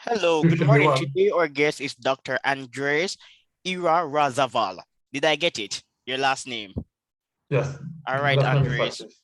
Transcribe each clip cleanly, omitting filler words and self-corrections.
Hello, good Greetings, morning. everyone. Today our guest is Dr. Andres Irarrazaval. Did I get it? Your last name. Yes, All right, last name is Andres. Sanchez.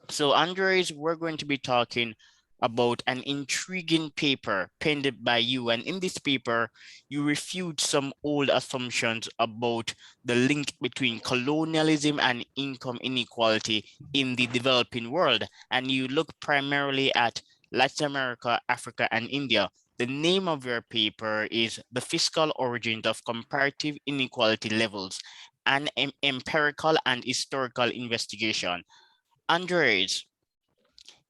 So, Andres, we're going to be talking about an intriguing paper penned by you. And in this paper, you refute some old assumptions about the link between colonialism and income inequality in the developing world. And you look primarily at Latin America, Africa, and India. The name of your paper is The Fiscal Origins of Comparative Inequality Levels, an empirical and historical investigation. Andres,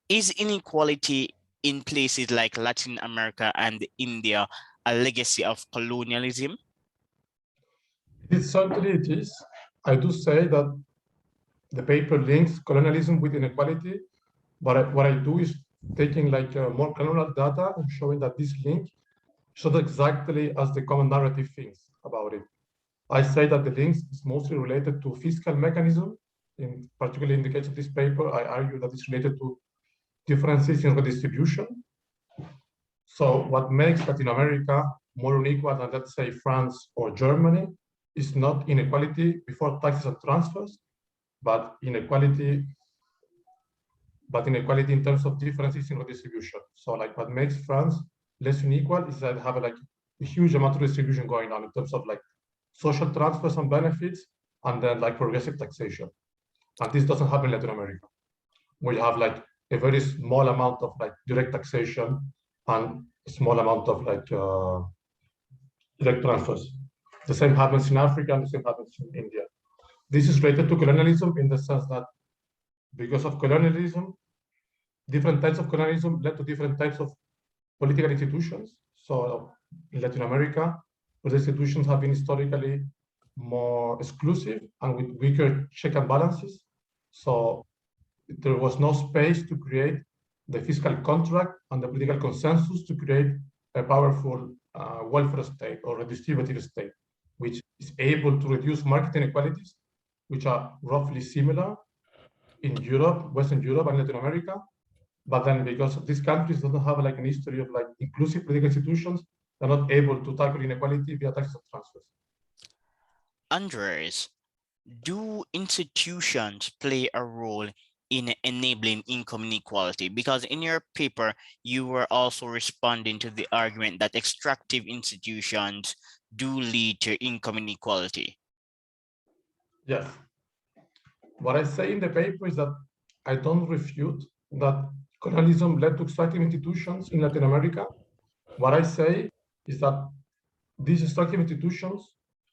is inequality in places like Latin America and India a legacy of colonialism? Certainly it is. I do say that the paper links colonialism with inequality, but what I do is taking like more colonial data and showing that this link shows exactly as the common narrative thinks about it. I say that the links is mostly related to fiscal mechanism. Particularly in the case of this paper, I argue that it's related to differences in redistribution. So what makes Latin America more unequal than, let's say, France or Germany is not inequality before taxes and transfers, but inequality in terms of differences in redistribution. So like what makes France less unequal is that have like a huge amount of distribution going on in terms of like social transfers and benefits, and then like progressive taxation. And this doesn't happen in Latin America, where you have like a very small amount of like direct taxation and a small amount of like direct transfers. The same happens in Africa and the same happens in India. This is related to colonialism in the sense that because of colonialism, different types of colonialism led to different types of political institutions. So in Latin America, those institutions have been historically more exclusive and with weaker check and balances. So there was no space to create the fiscal contract and the political consensus to create a powerful welfare state or a distributive state, which is able to reduce market inequalities, which are roughly similar in Europe, Western Europe, and Latin America. But then because these countries don't have like an history of like inclusive political institutions, they're not able to tackle inequality via taxes and transfers. Andres, do institutions play a role in enabling income inequality? Because in your paper, you were also responding to the argument that extractive institutions do lead to income inequality. Yes. What I say in the paper is that I don't refute that colonialism led to extractive institutions in Latin America. What I say is that these extractive institutions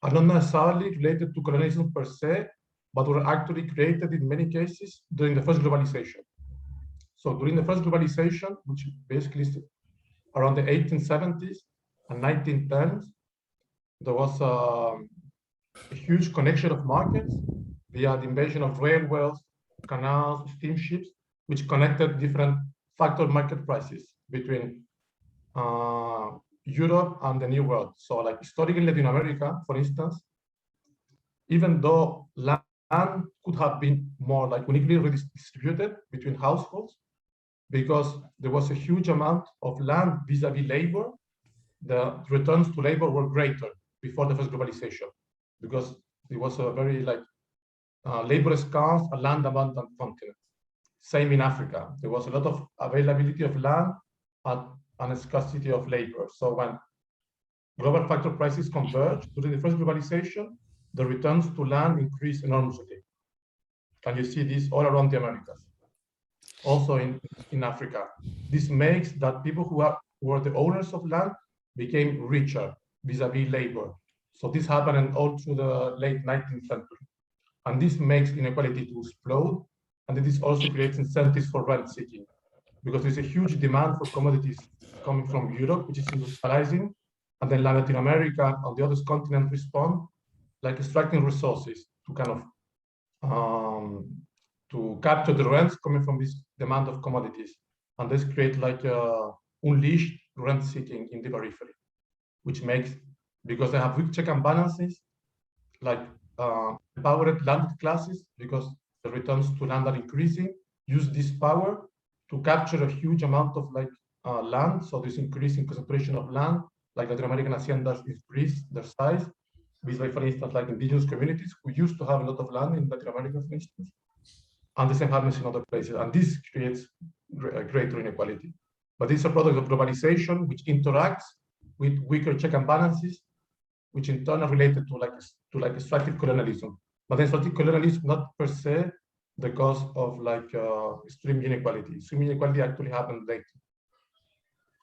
are not necessarily related to colonialism per se, but were actually created in many cases during the first globalization. So during the first globalization, which basically is around the 1870s and 1910s, there was a huge connection of markets via the invasion of railways, canals, steamships, which connected different factor market prices between Europe and the New World. So like historically in Latin America, for instance, even though land could have been more like unequally redistributed between households, because there was a huge amount of land vis-a-vis labor, the returns to labor were greater before the first globalization, because it was a very like labor scarce and land abundant continent. Same in Africa. There was a lot of availability of land and a scarcity of labor. So when global factor prices converged during the first globalization, the returns to land increased enormously. And you see this all around the Americas, also in Africa. This makes that people who were the owners of land became richer vis-a-vis labor. So this happened all through the late 19th century. And this makes inequality to explode. And this also creates incentives for rent seeking, because there's a huge demand for commodities coming from Europe, which is industrializing, and then Latin America on the other continent respond, like extracting resources to kind of to capture the rents coming from this demand of commodities. And this create like unleashed rent seeking in the periphery, which makes, because they have weak check and balances, like empowered landed classes, because the returns to land are increasing, use this power to capture a huge amount of like land. So this increasing concentration of land, like Latin American haciendas increase their size. This by, for instance, like indigenous communities who used to have a lot of land in Latin America, for instance, and the same happens in other places. And this creates greater inequality. But this is a product of globalization, which interacts with weaker check and balances, which in turn are related to extractive colonialism. But then extractive colonialism not per se the cause of extreme inequality. Extreme inequality actually happened later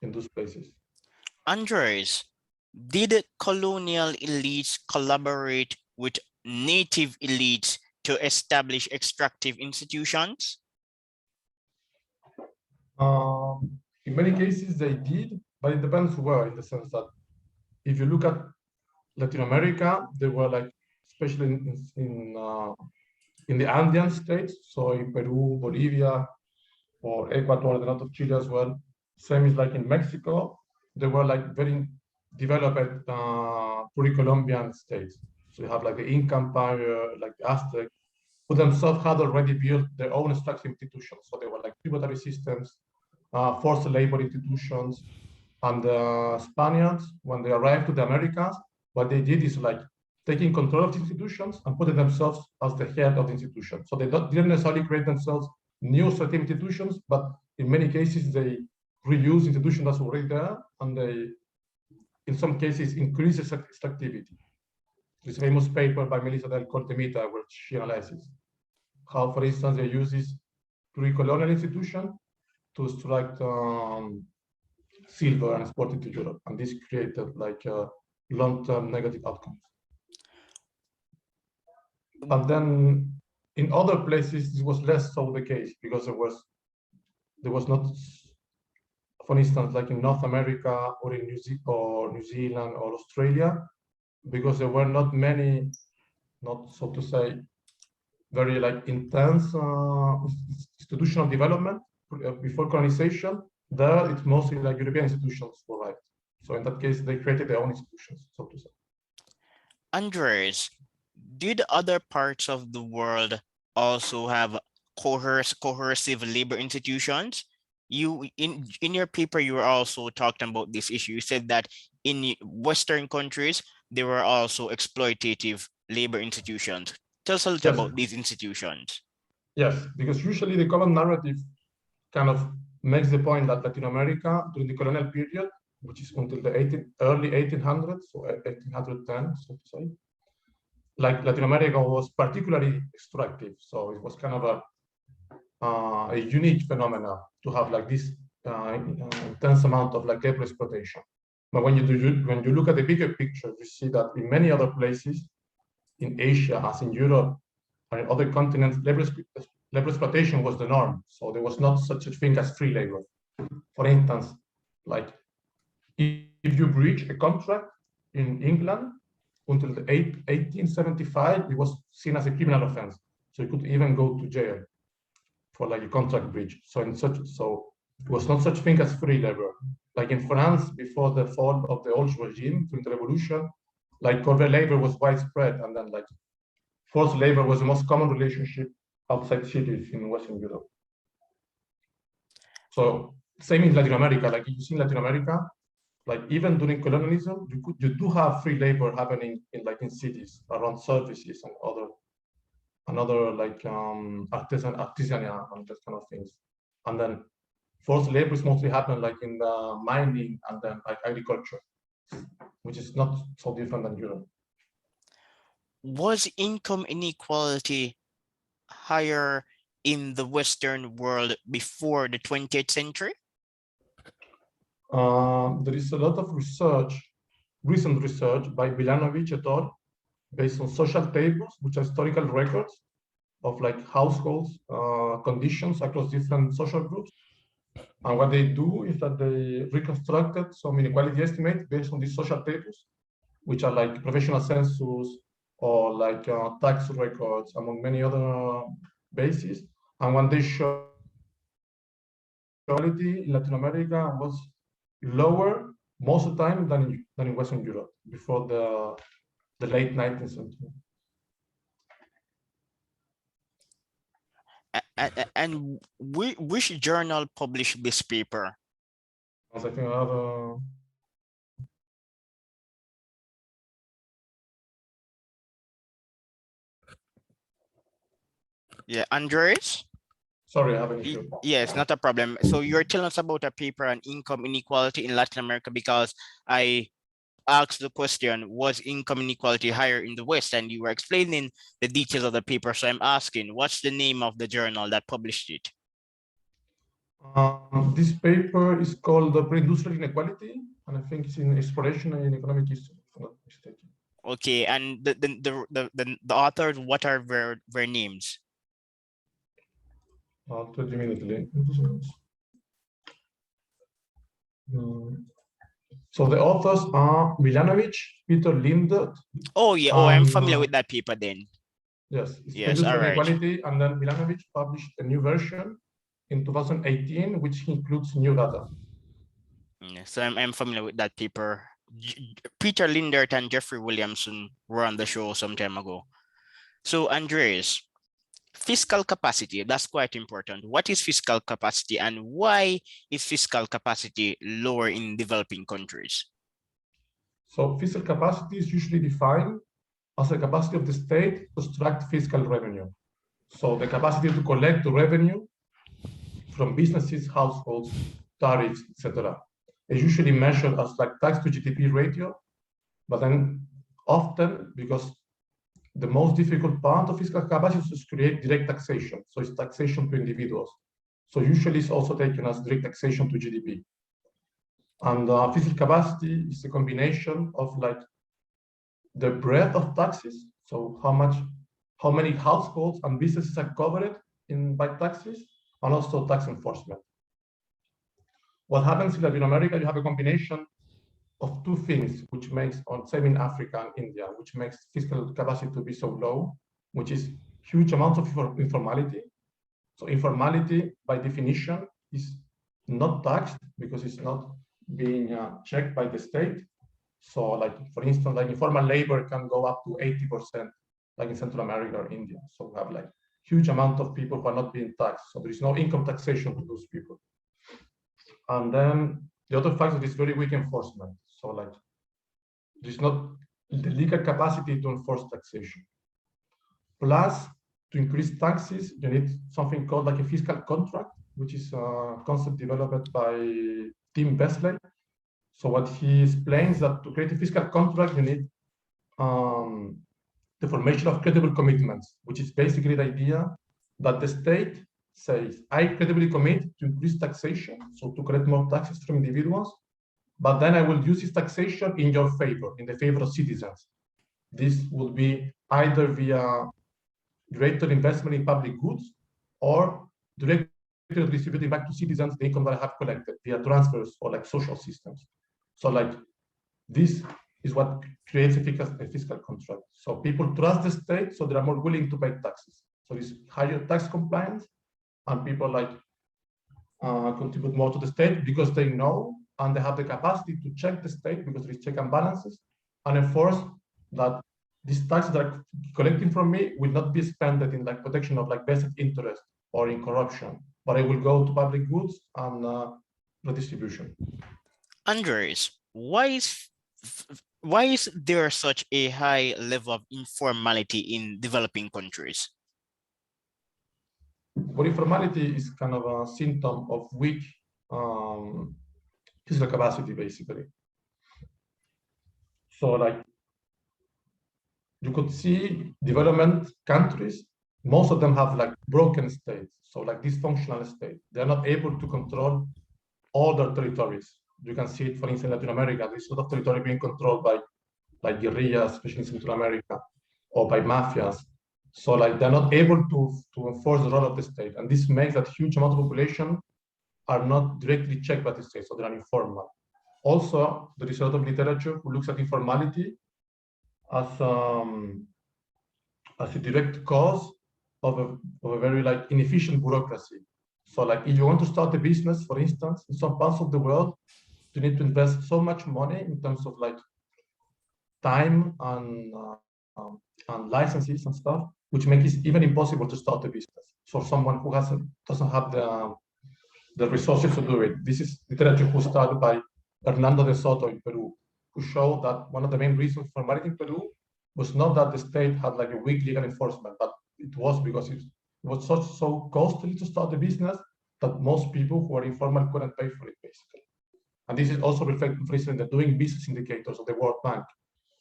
in those places. Andres, did colonial elites collaborate with native elites to establish extractive institutions? In many cases they did, but it depends where, in the sense that if you look at Latin America, they were especially in the Andean states, so in Peru, Bolivia, or Ecuador, the north of Chile as well. Same is like in Mexico, they were very developed pre-Columbian states. So you have the Inca Empire, like the Aztec, who themselves had already built their own extractive institutions. So they were tributary systems, forced labor institutions, and the Spaniards, when they arrived to the Americas, what they did is taking control of the institutions and putting themselves as the head of the institution. So they didn't necessarily create themselves new extractive institutions, but in many cases they reuse institutions that's already there, and they, in some cases, increase extractivity. This famous paper by Melissa del Cortemita, where she analyzes how, for instance, they use this pre-colonial institution to extract silver and export it to Europe, and this created long-term negative outcomes. But then in other places, this was less so the case, because there was not, for instance, like in North America or in New Zealand or Australia, because there were not many, not so to say, very intense institutional development before colonization. There, it's mostly European institutions were right. So in that case, they created their own institutions, so to say. Andres, did other parts of the world also have coercive labor institutions? You in your paper, you were also talking about this issue. You said that in Western countries, there were also exploitative labor institutions. Tell us a little about these institutions. Yes, because usually the common narrative kind of makes the point that Latin America during the colonial period, which is until the early 1800s, so 1810, so to say, Latin America was particularly extractive. So it was kind of a unique phenomena to have this intense amount of labor exploitation. But when you look at the bigger picture, you see that in many other places, in Asia, as in Europe, and in other continents, labor exploitation was the norm. So there was not such a thing as free labor. For instance, if you breach a contract in England until the 1875, it was seen as a criminal offense. So you could even go to jail for a contract breach. So it was not such thing as free labor. Like in France, before the fall of the old regime during the revolution, corporate labor was widespread, and then forced labor was the most common relationship outside cities in Western Europe. So same in Latin America. You see in Latin America, even during colonialism, you do have free labor happening in cities around services and other artisanal and that kind of things. And then forced labor is mostly happen in the mining and then agriculture, which is not so different than Europe. Was income inequality higher in the Western world before the 20th century? There is a lot of recent research by Milanovic et al., based on social tables, which are historical records of households conditions across different social groups. And what they do is that they reconstructed some inequality estimates based on these social tables, which are professional census or tax records, among many other bases. And when they show inequality in Latin America was lower most of the time than in Western Europe before the late 19th century. And which journal published this paper? I think I have Yeah, Andres? sorry, I have an issue. Yes, not a problem. So you're telling us about a paper on income inequality in Latin America because I asked the question, was income inequality higher in the West? And you were explaining the details of the paper. So I'm asking, what's the name of the journal that published it? This paper is called the Pre-Industrial Inequality, and I think it's in Exploration and Economic History, if I'm not mistaken. Okay, and the authors, what are their names? I'll tell you immediately. So the authors are Milanovic, Peter Lindert. Oh yeah, I'm familiar with that paper then. Yes, it's Yes, all Pre-Industrial right. Inequality, and then Milanovic published a new version in 2018, which includes new data. Yeah, so I'm familiar with that paper. Peter Lindert and Jeffrey Williamson were on the show some time ago. So Andreas, fiscal capacity, that's quite important. What is fiscal capacity and why is fiscal capacity lower in developing countries? So fiscal capacity is usually defined as the capacity of the state to extract fiscal revenue. So the capacity to collect the revenue from businesses, households, tariffs, etc. is usually measured as like tax to GDP ratio, but then often, because the most difficult part of fiscal capacity is to create direct taxation. So it's taxation to individuals. So usually it's also taken as direct taxation to GDP. And fiscal capacity is a combination of like the breadth of taxes. So how many households and businesses are covered by taxes, and also tax enforcement. What happens in Latin America, you have a combination of two things, which makes, same in Africa and India, which makes fiscal capacity to be so low, which is huge amounts of informality. So informality, by definition, is not taxed because it's not being checked by the state. So like, for instance, like informal labor can go up to 80%, like in Central America or India. So we have like huge amount of people who are not being taxed. So there is no income taxation to those people. And then the other factor is very weak enforcement. So like, there's not the legal capacity to enforce taxation. Plus, to increase taxes, you need something called like a fiscal contract, which is a concept developed by Tim Besley. So what he explains that to create a fiscal contract, you need the formation of credible commitments, which is basically the idea that the state says, I credibly commit to increase taxation, so to collect more taxes from individuals, but then I will use this taxation in your favor, in the favor of citizens. This will be either via greater investment in public goods or directly distributing back to citizens the income that I have collected via transfers or like social systems. So like this is what creates a fiscal contract. So people trust the state, so they are more willing to pay taxes. So it's higher tax compliance, and people like contribute more to the state because they know and they have the capacity to check the state because there is check and balances and enforce that these taxes that are collecting from me will not be spent in like protection of like vested interest or in corruption, but it will go to public goods and redistribution. Andres, why is there such a high level of informality in developing countries? Well, informality is kind of a symptom of weak fiscal capacity, basically. So like, you could see development countries, most of them have like broken states. So like dysfunctional state. They're not able to control all their territories. You can see it, for instance, in Latin America. There's a lot of territory being controlled by guerrillas, especially in Central America, or by mafias. So like they're not able to enforce the role of the state. And this makes that huge amount of population are not directly checked by the state, so they're informal. Also, there is a lot of literature who looks at informality as a direct cause of a very like inefficient bureaucracy. So like if you want to start a business, for instance, in some parts of the world, you need to invest so much money in terms of like time and licenses and stuff, which makes it even impossible to start a business for someone who doesn't have the resources to do it. This is literature who started by Hernando de Soto in Peru, who showed that one of the main reasons for formality in Peru was not that the state had like a weak legal enforcement, but it was because it was so costly to start the business that most people who are informal couldn't pay for it, basically. And this is also reflected, for instance, in the doing business indicators of the World Bank,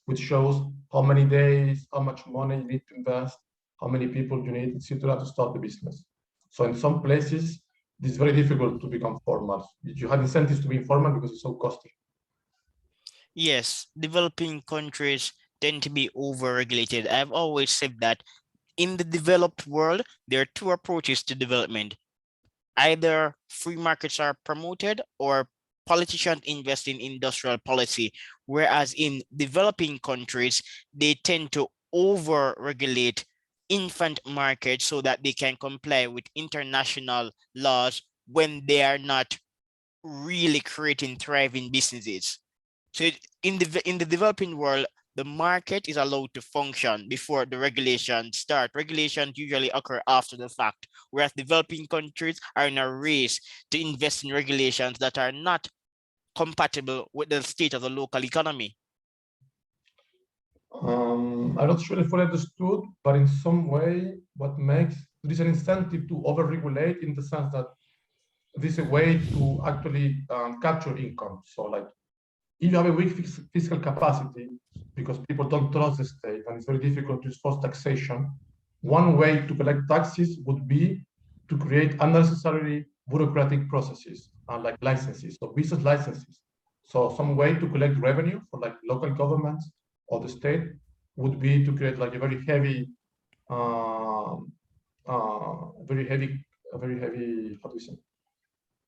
which shows how many days, how much money you need to invest, how many people you need, etc., to start the business. So in some places, it is very difficult to become formal. You have incentives to be informal because it's so costly. Yes, developing countries tend to be over-regulated. I've always said that in the developed world, there are two approaches to development. Either free markets are promoted or politicians invest in industrial policy, whereas in developing countries, they tend to over-regulate infant markets so that they can comply with international laws when they are not really creating thriving businesses. So in the developing world, the market is allowed to function before the regulations start. Regulations usually occur after the fact, whereas developing countries are in a race to invest in regulations that are not compatible with the state of the local economy. I'm not sure if I understood, but in some way, what makes there is an incentive to over-regulate in the sense that this is a way to actually capture income. So, like, if you have a weak fiscal capacity because people don't trust the state and it's very difficult to enforce taxation, one way to collect taxes would be to create unnecessary bureaucratic processes, like licenses, so business licenses. So some way to collect revenue for like local governments or the state would be to create like a very heavy, how do we say,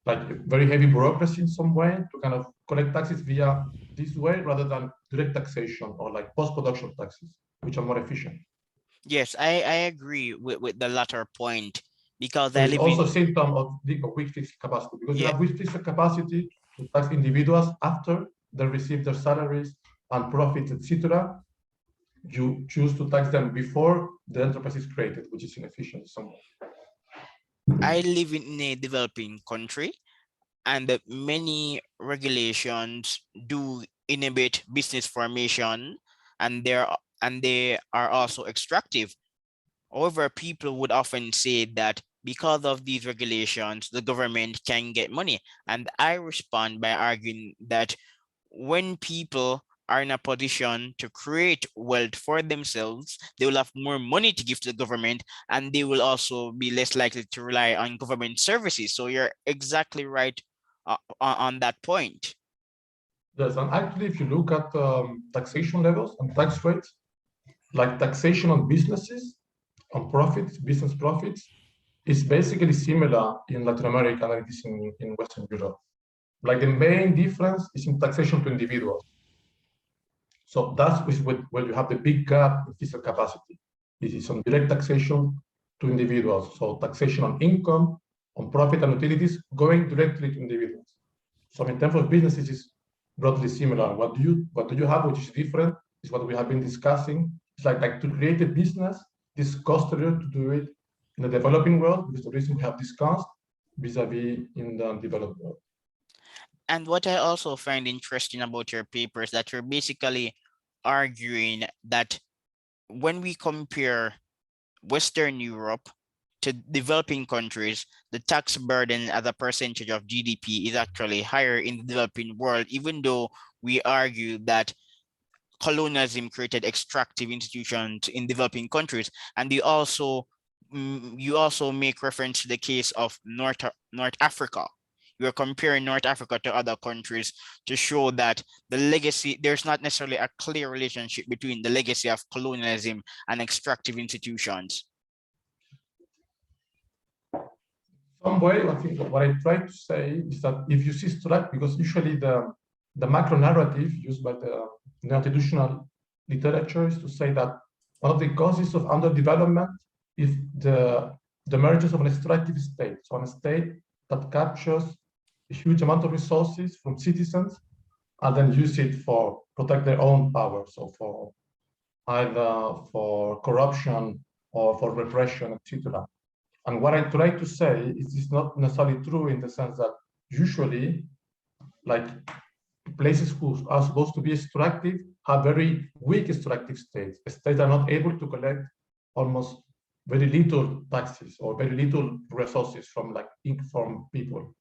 like very heavy bureaucracy in some way to kind of collect taxes via this way rather than direct taxation or like post-production taxes, which are more efficient. Yes, I agree with the latter point because So I it's live also in, a symptom of weak fiscal capacity because you yeah, have weak fiscal capacity to tax individuals after they receive their salaries and profits, etc. You choose to tax them before the enterprise is created, which is inefficient in some way. I live in a developing country and many regulations do inhibit business formation and they are also extractive. However, people would often say that because of these regulations, the government can get money. And I respond by arguing that when people are in a position to create wealth for themselves, they will have more money to give to the government and they will also be less likely to rely on government services. So you're exactly right on that point. Yes, and actually, if you look at taxation levels and tax rates, like taxation on businesses, on profits, business profits, is basically similar in Latin America than it is in Western Europe. Like the main difference is in taxation to individuals. So that's where you have the big gap in fiscal capacity. This is on direct taxation to individuals. So taxation on income, on profit and utilities going directly to individuals. So in terms of businesses, it's broadly similar. What do you have which is different is what we have been discussing. It's like to create a business, this costlier to do it in the developing world because the reason we have discussed vis-a-vis in the developed world. And what I also find interesting about your paper is that you're basically arguing that when we compare Western Europe to developing countries, the tax burden as a percentage of GDP is actually higher in the developing world, even though we argue that colonialism created extractive institutions in developing countries. And you also make reference to the case of North Africa. You're comparing North Africa to other countries to show that there's not necessarily a clear relationship between the legacy of colonialism and extractive institutions. Some way, I think what I try to say is that if you see because usually the macro narrative used by the neo-institutional literature is to say that one of the causes of underdevelopment is the emergence of an extractive state. So a state that captures a huge amount of resources from citizens and then use it for protect their own power. So for either for corruption or for repression, etc. And what I try to say is it's not necessarily true in the sense that usually, like places who are supposed to be extractive have very weak extractive states. States are not able to collect almost very little taxes or very little resources from people.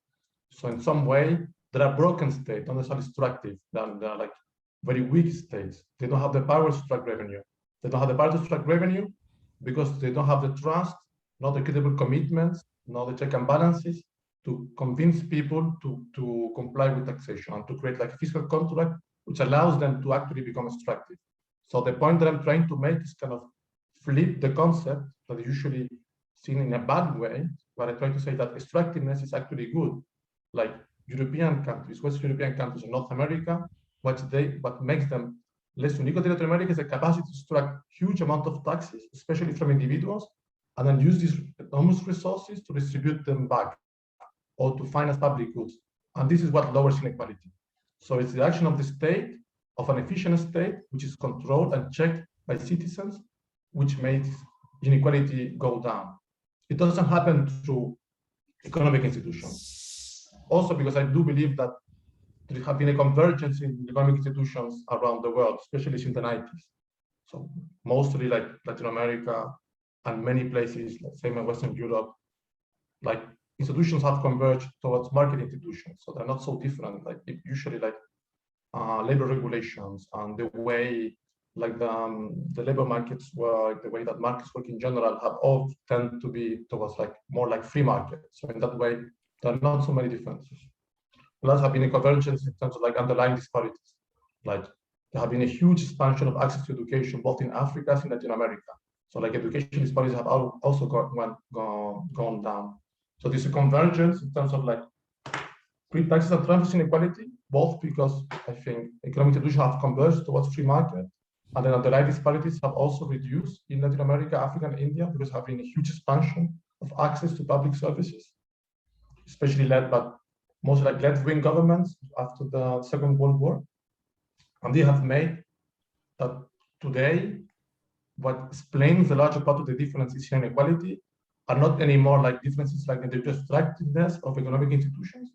So in some way, there are broken states, not necessarily extractive, then they are like very weak states. They don't have the power to extract revenue. They don't have the power to extract revenue because they don't have the trust, not the credible commitments, not the check and balances to convince people to comply with taxation and to create like a fiscal contract which allows them to actually become extractive. So the point that I'm trying to make is kind of flip the concept that is usually seen in a bad way, where I try to say that extractiveness is actually good. Like European countries, West European countries in North America, what makes them less unequal to Latin America is the capacity to extract huge amount of taxes, especially from individuals, and then use these enormous resources to distribute them back or to finance public goods. And this is what lowers inequality. So it's the action of the state, of an efficient state, which is controlled and checked by citizens, which makes inequality go down. It doesn't happen through economic institutions. Also, because I do believe that there have been a convergence in economic institutions around the world, especially since the 90s. So mostly like Latin America and many places, like same in Western Europe, like institutions have converged towards market institutions. So they're not so different. Like usually like labor regulations and the way like the labor markets work, the way that markets work in general have all tend to be towards like more like free markets. So in that way, there are not so many differences. Plus have been a convergence in terms of like underlying disparities. Like there have been a huge expansion of access to education, both in Africa and in Latin America. So like education disparities have also gone down. So there's a convergence in terms of like free taxes and transfer inequality, both because I think economic institutions have converged towards free market, and then underlying disparities have also reduced in Latin America, Africa, and India because there have been a huge expansion of access to public services, especially led by mostly like left-wing governments after the Second World War. And they have made that today, what explains the larger part of the differences in inequality are not anymore like differences like in the extractiveness of economic institutions,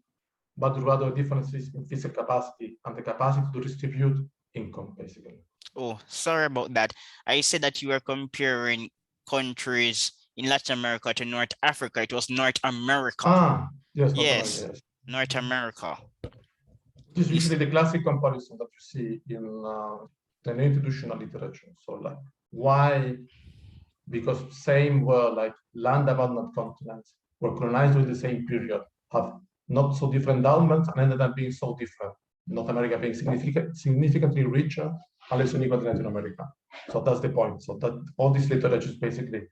but rather differences in fiscal capacity and the capacity to distribute income, basically. Oh, sorry about that. I said that you were comparing countries in Latin America to North Africa. It was North America. Yes, North Yes, America, yes. North America. This is usually the classic comparison that you see in the institutional literature. So like, why? Because same were like land abandoned continents were colonized during the same period, have not so different endowments and ended up being so different. North America being significantly richer and less unequal than Latin America. So that's the point. So that all this literature is basically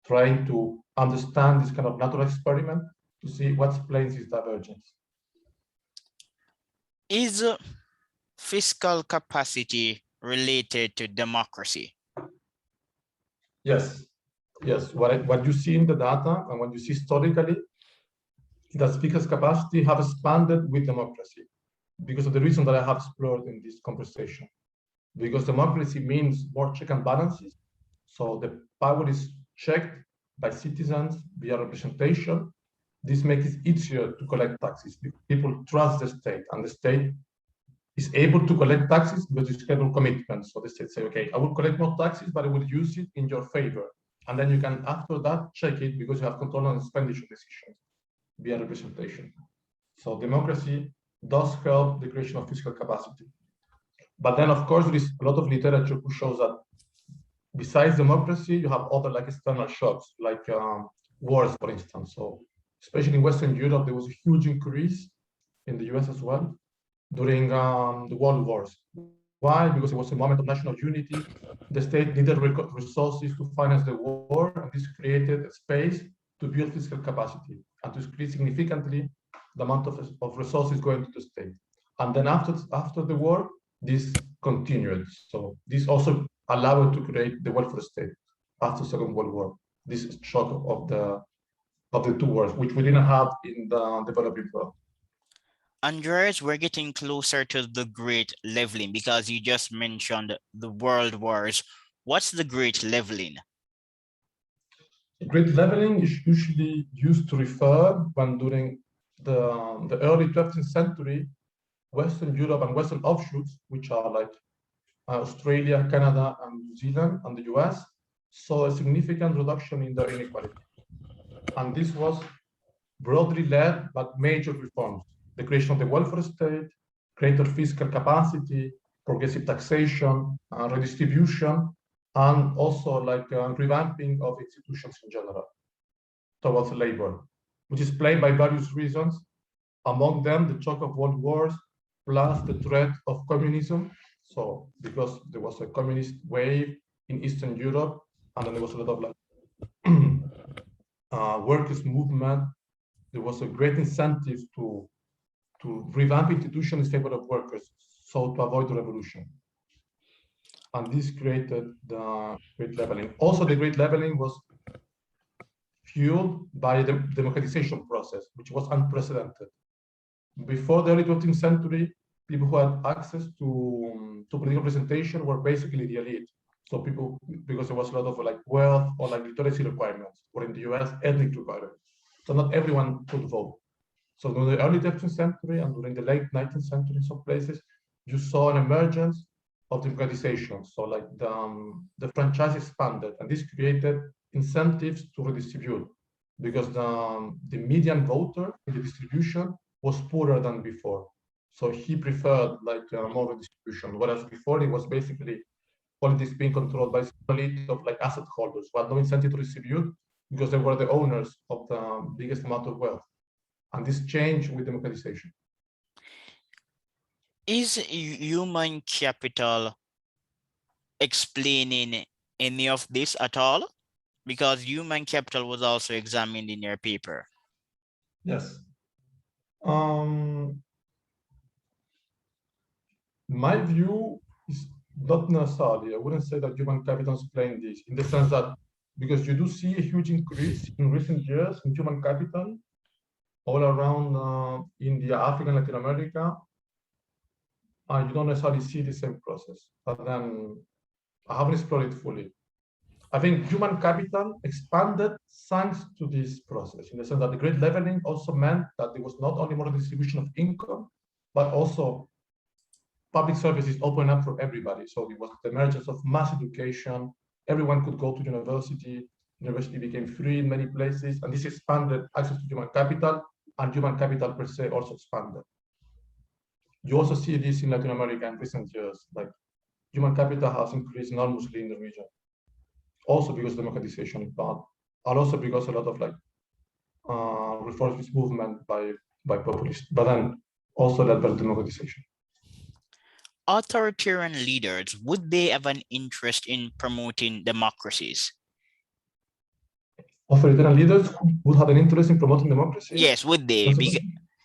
trying to understand this kind of natural experiment to see what explains this divergence. Is fiscal capacity related to democracy? Yes, yes. What you see in the data and what you see historically, that fiscal capacity have expanded with democracy because of the reason that I have explored in this conversation. Because democracy means more check and balances. So the power is checked by citizens via representation. This makes it easier to collect taxes because people trust the state, and the state is able to collect taxes because it's scheduled commitments. So the state say, okay, I will collect more taxes, but I will use it in your favor. And then you can, after that, check it because you have control on expenditure decisions via representation. So democracy does help the creation of fiscal capacity. But then, of course, there is a lot of literature who shows that besides democracy, you have other like external shocks, like wars, for instance. So especially in Western Europe, there was a huge increase in the US as well during the world wars. Why? Because it was a moment of national unity. The state needed resources to finance the war, and this created a space to build fiscal capacity and to increase significantly the amount of resources going to the state. And then after the war, this continued. So this also allowed to create the welfare state after the Second World War. This shock of the two wars, which we didn't have in the developing world. Andres, we're getting closer to the great leveling because you just mentioned the world wars. What's the great leveling? Grade leveling is usually used to refer when during the early 20th century, Western Europe and Western offshoots, which are like Australia, Canada, and New Zealand, and the US, saw a significant reduction in their inequality. And this was broadly led by major reforms: the creation of the welfare state, greater fiscal capacity, progressive taxation, redistribution, and also like revamping of institutions in general towards labor, which is played by various reasons, among them the shock of world wars, plus the threat of communism. So because there was a communist wave in Eastern Europe, and then there was a lot of like workers' movement, there was a great incentive to revamp institutions in favor of workers, so to avoid the revolution. And this created the great leveling. Also, the great leveling was fueled by the democratization process, which was unprecedented. Before the early 20th century, people who had access to political representation were basically the elite. So people, because there was a lot of like wealth or like literacy requirements, or in the US, ethnic requirements. So not everyone could vote. So during the early 20th century and during the late 19th century in some places, you saw an emergence of democratization. So like the franchise expanded, and this created incentives to redistribute, because the median voter in the distribution was poorer than before. So he preferred like more redistribution, whereas before it was basically politics being controlled by some elite of like asset holders who had no incentive to distribute because they were the owners of the biggest amount of wealth. And this changed with democratization. Is human capital explaining any of this at all? Because human capital was also examined in your paper. Yes. My view is not necessarily. I wouldn't say that human capital is playing this, in the sense that because you do see a huge increase in recent years in human capital all around India, Africa, and Latin America, and you don't necessarily see the same process. But then I haven't explored it fully. I think human capital expanded thanks to this process, in the sense that the great leveling also meant that there was not only more distribution of income, but also public services open up for everybody. So it was the emergence of mass education. Everyone could go to university. University became free in many places, and this expanded access to human capital, and human capital per se also expanded. You also see this in Latin America in recent years. Like human capital has increased enormously in the region, also because of democratization in part, and also because a lot of like reformist movement by populists, but then also led by democratization. Authoritarian leaders, would they have an interest in promoting democracies? Authoritarian leaders would have an interest in promoting democracy? Yes, would they?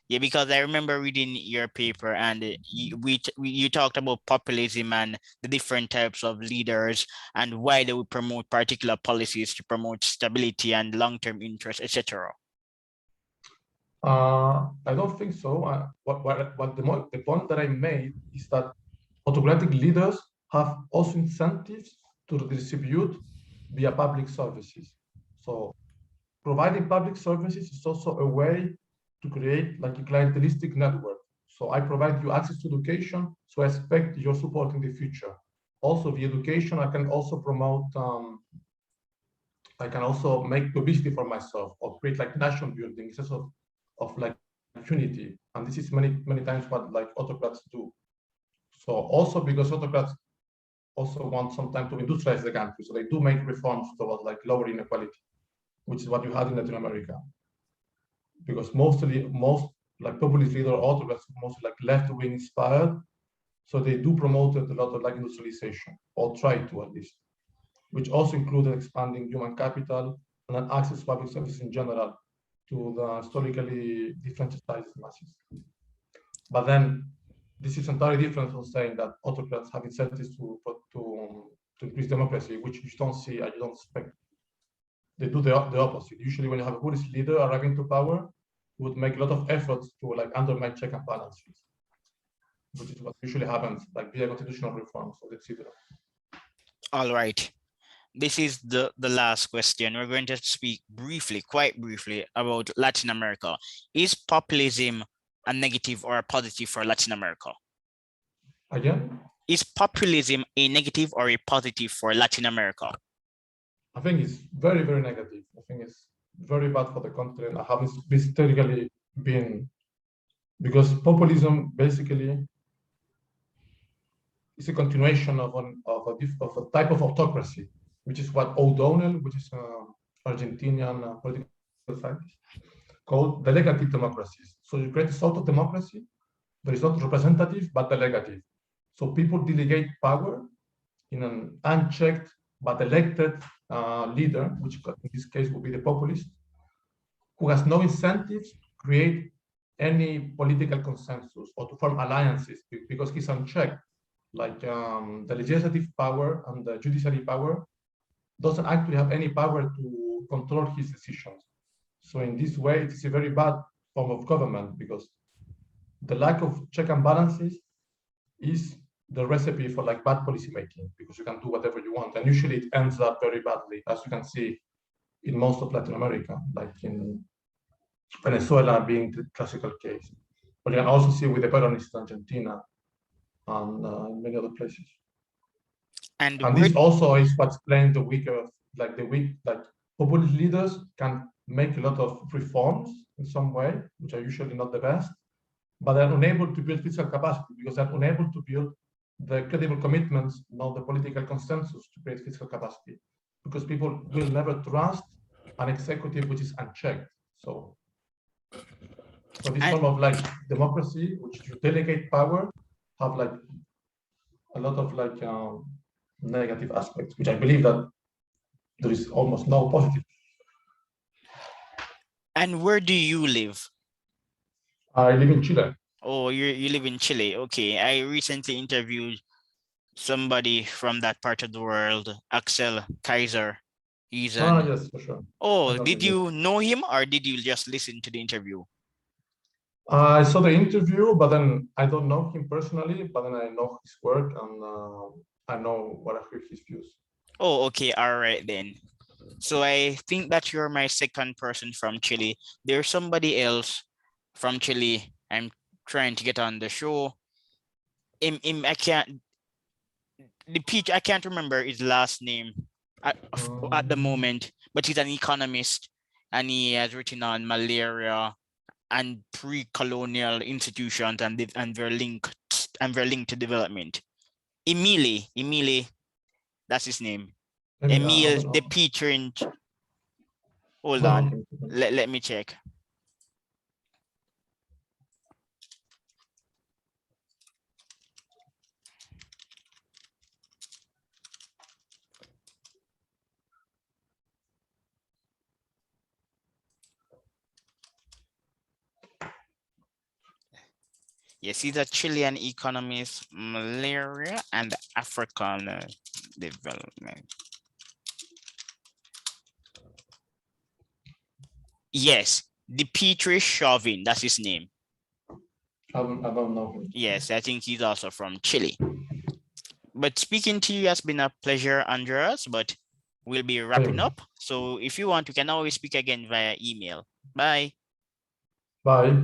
Because I remember reading your paper, and you talked about populism and the different types of leaders and why they would promote particular policies to promote stability and long-term interest, etc. I don't think so. The point that I made is that autocratic leaders have also incentives to redistribute via public services. So providing public services is also a way to create like a clientelistic network. So I provide you access to education, so I expect your support in the future. Also, the education, I can also promote, I can also make publicity for myself or create like national building instead of like unity. And this is many times what like autocrats do. So also because autocrats also want sometimes to industrialize the country, so they do make reforms towards like lower inequality, which is what you had in Latin America. Because most like populist leader autocrats mostly like left-wing inspired, so they do promote a lot of like industrialization, or try to at least, which also included expanding human capital and then access to public services in general to the historically disenfranchised masses. But then this is entirely different from saying that autocrats have incentives to increase democracy, which you don't see and you don't expect. They do the opposite. Usually when you have a populist leader arriving to power, you would make a lot of efforts to like undermine check and balances, which is what usually happens like via constitutional reforms, etc. All right. this is the last question. We're going to speak briefly, quite briefly, about Latin America. Is populism a negative or a positive for Latin America? Again, Is populism a negative or a positive for Latin America? I think it's very, very negative. I think it's very bad for the continent. I have historically been, because populism basically is a continuation of a type of autocracy, which is what O'Donnell, which is Argentinian political scientist, called delegative democracies. So you create a sort of democracy that is not representative but delegative. So people delegate power in an unchecked but elected leader, which in this case would be the populist, who has no incentives to create any political consensus or to form alliances because he's unchecked. Like the legislative power and the judiciary power doesn't actually have any power to control his decisions. So in this way, it is a very bad form of government because the lack of check and balances is the recipe for like bad policy making, because you can do whatever you want. And usually it ends up very badly, as you can see in most of Latin America, like in Venezuela being the classical case. But you can also see with the Peronist Argentina and many other places. And this also is what explains the weaker, like populist leaders can make a lot of reforms in some way, which are usually not the best, but they're unable to build fiscal capacity because they're unable to build the credible commitments, not the political consensus to create fiscal capacity, because people will never trust an executive which is unchecked. So this form of like democracy, which you delegate power, have like a lot of like negative aspects, which I believe that there is almost no positive. And where do you live? I live in Chile. Oh, you live in Chile. Okay. I recently interviewed somebody from that part of the world, Axel Kaiser. He's an... yes, for sure. Oh, did you know him or did you just listen to the interview? I saw the interview, but then I don't know him personally, but then I know his work and I know what I heard his views. Oh, okay. All right then. So I think that you're my second person from Chile. There's somebody else from Chile I'm trying to get on the show. I can't remember his last name at the moment, but he's an economist and he has written on malaria and pre-colonial institutions and their link to development. Emile, that's his name. Emile de Petrin. Hold on. Let me check. Yes, he's a Chilean economist, malaria and African development. Yes, Dimitri Chauvin, that's his name. I don't know him. Yes, I think he's also from Chile. But speaking to you has been a pleasure, Andreas, but we'll be wrapping up. So if you want, we can always speak again via email. Bye. Bye.